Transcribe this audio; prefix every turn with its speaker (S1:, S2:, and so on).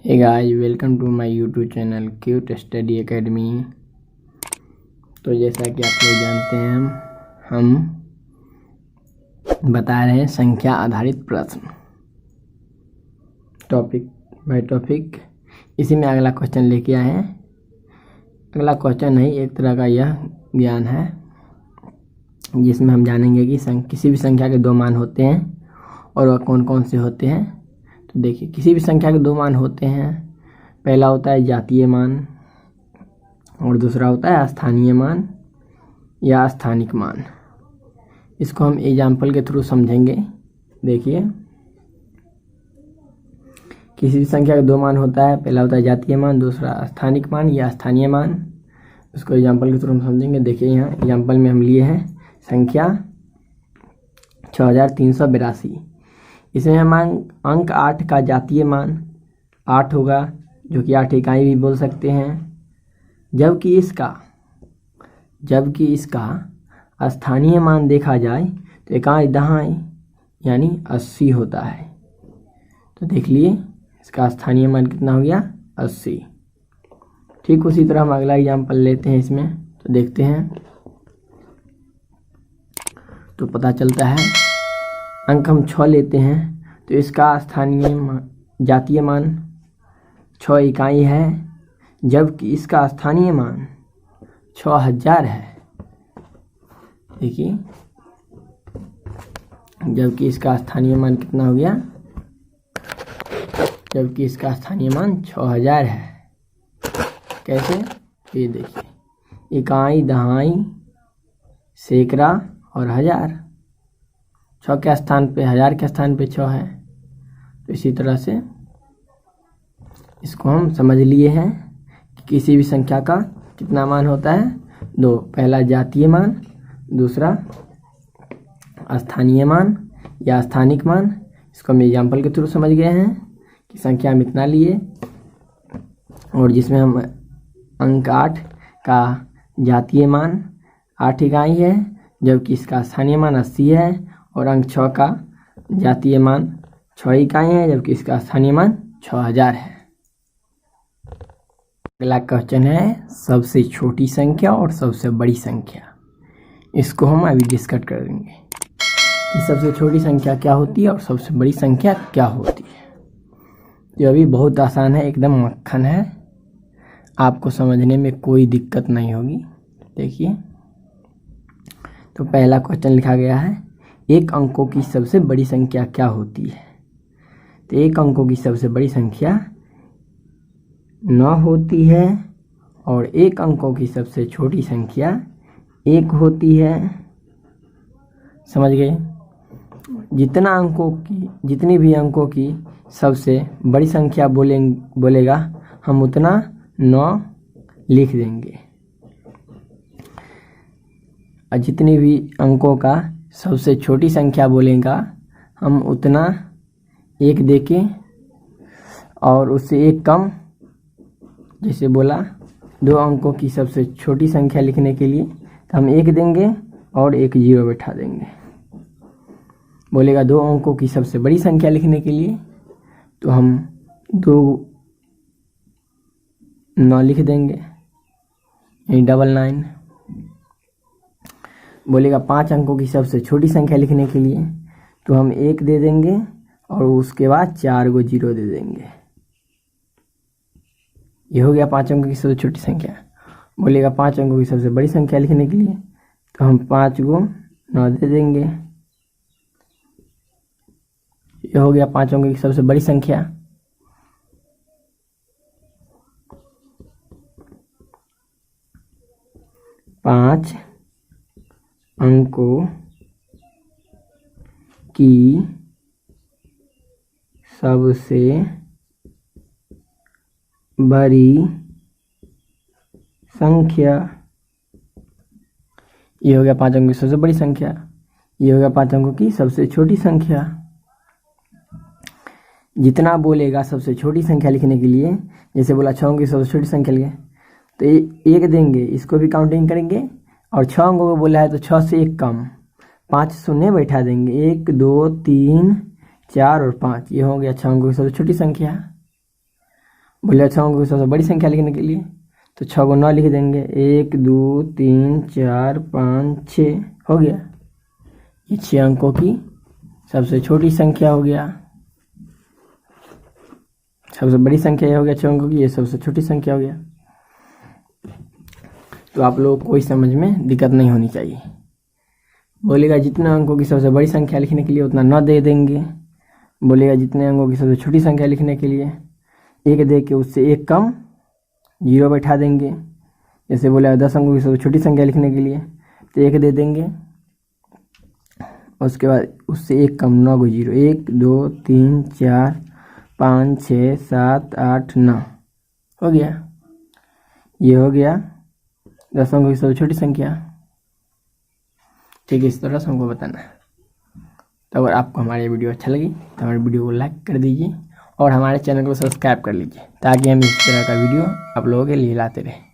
S1: Hey guys, welcome to my YouTube channel cute study academy. तो जैसा कि आप लोग जानते हैं, हम बता रहे हैं संख्या आधारित प्रश्न, टॉपिक बाय टॉपिक। इसी में अगला क्वेश्चन लेके आए हैं। अगला क्वेश्चन नहीं, एक तरह का यह ज्ञान है जिसमें हम जानेंगे कि किसी भी संख्या के दो मान होते हैं और वह कौन कौन से होते हैं। तो देखिए, किसी भी संख्या के दो मान होते हैं। पहला होता है जातीय मान और दूसरा होता है स्थानीय मान या स्थानिक मान। इसको हम एग्जाम्पल के थ्रू समझेंगे। देखिए, किसी भी संख्या के दो मान होता है, पहला होता है जातीय मान, दूसरा स्थानिक मान या स्थानीय मान। उसको एग्जाम्पल के थ्रू हम समझेंगे। देखिए, यहाँ एग्जाम्पल में हम लिए हैं संख्या 6382। इसमें हम अंक 8 का जातीय मान 8 होगा, जो कि 8 इकाई भी बोल सकते हैं। जबकि इसका स्थानीय मान देखा जाए तो इकाई दहाई यानी 80 होता है। तो देख लिए, इसका स्थानीय मान कितना हो गया, 80। ठीक उसी तरह हम अगला एग्जाम्पल लेते हैं इसमें, तो देखते हैं तो पता चलता है। अंक हम 6 लेते हैं तो इसका जातीय मान 6 इकाई है, जबकि इसका स्थानीय मान 6000 है। देखिए, जबकि इसका स्थानीय मान कितना हो गया, जबकि इसका स्थानीय मान 6000 है। कैसे? ये देखिए, इकाई दहाई सैकड़ा और हजार, 6 के स्थान पे 1000 के स्थान पे 6 है। तो इसी तरह से इसको हम समझ लिए हैं कि किसी भी संख्या का कितना मान होता है, दो। पहला जातीय मान, दूसरा स्थानीय मान या स्थानिक मान। इसको हम एग्जाम्पल के थ्रू समझ गए हैं कि संख्या हम इतना लिए, और जिसमें हम अंक 8 का जातीय मान 8 इकाई है, जबकि इसका स्थानीय मान 80 है। और अंक 6 का जातीय मान 6 इकाई है, जबकि इसका स्थानीय मान 6000 है। अगला क्वेश्चन है सबसे छोटी संख्या और सबसे बड़ी संख्या। इसको हम अभी डिस्कस करेंगे कि सबसे छोटी संख्या क्या होती है और सबसे बड़ी संख्या क्या होती है। ये अभी बहुत आसान है, एकदम मक्खन है, आपको समझने में कोई दिक्कत नहीं होगी। देखिए, तो पहला क्वेश्चन लिखा गया है, एक अंकों की सबसे बड़ी संख्या क्या होती है। तो एक अंकों की सबसे बड़ी संख्या 9 होती है, और एक अंकों की सबसे छोटी संख्या 1 होती है। समझ गए? जितनी भी अंकों की सबसे बड़ी संख्या बोलेगा, हम उतना 9 लिख देंगे, और जितनी भी अंकों का सबसे छोटी संख्या बोलेगा, हम उतना 1 देके, और उससे 1 कम, जैसे बोला 2 अंकों की सबसे छोटी संख्या लिखने के लिए तो हम 1 देंगे और 1 0 बैठा देंगे। बोलेगा 2 अंकों की सबसे बड़ी संख्या लिखने के लिए तो हम 2 9 लिख देंगे, यानी 99। बोलेगा 5 अंकों की सबसे छोटी संख्या लिखने के लिए तो हम 1 दे देंगे और उसके बाद 4 को 0 दे देंगे। ये हो गया 5 अंकों की सबसे छोटी संख्या। बोलेगा 5 अंकों की सबसे बड़ी संख्या लिखने के लिए तो हम 5 को 9 दे देंगे। ये हो गया 5 अंकों की सबसे बड़ी संख्या। पाँच अंकों की सबसे बड़ी संख्या। ये हो गया 5 अंकों की सबसे बड़ी संख्या। ये हो गया 5 अंकों की सबसे छोटी संख्या। जितना बोलेगा सबसे छोटी संख्या लिखने के लिए, जैसे बोला 6 अंकों की सबसे छोटी संख्या लिए तो 1 देंगे, इसको भी काउंटिंग करेंगे, और 6 अंकों को बोला है तो 6 से 1 कम, 5 शून्य बैठा देंगे, 1 2 3 4 और 5। ये हो गया 6 अंकों की सबसे छोटी संख्या। बोले 6 अंकों की सबसे बड़ी संख्या लिखने के लिए तो 6 को 9 लिख देंगे। 1 2 3 4 5 6 हो गया। ये 6 अंकों की सबसे छोटी संख्या हो गया। सबसे बड़ी संख्या ये हो गया 6 अंकों की, ये सबसे छोटी संख्या हो गया। तो आप लोगों को कोई समझ में दिक्कत नहीं होनी चाहिए। बोलेगा जितने अंकों की सबसे बड़ी संख्या लिखने के लिए उतना 9 दे देंगे। बोलेगा जितने अंकों की सबसे छोटी संख्या लिखने के लिए 1 दे के उससे 1 कम 0 बैठा देंगे। जैसे बोलेगा 10 अंकों की सबसे छोटी संख्या लिखने के लिए तो 1 दे देंगे, उसके बाद उससे 1 कम 9 को 0, 1 2 3 4 5 6 7 8 9 हो गया। ये हो गया 10 अंकों की सबसे छोटी संख्या। ठीक है, इस तरह से हमको बताना है। तो अगर आपको हमारी वीडियो अच्छा लगी तो हमारे वीडियो को लाइक कर दीजिए और हमारे चैनल को सब्सक्राइब कर लीजिए ताकि हम इस तरह का वीडियो आप लोगों के लिए लाते रहें।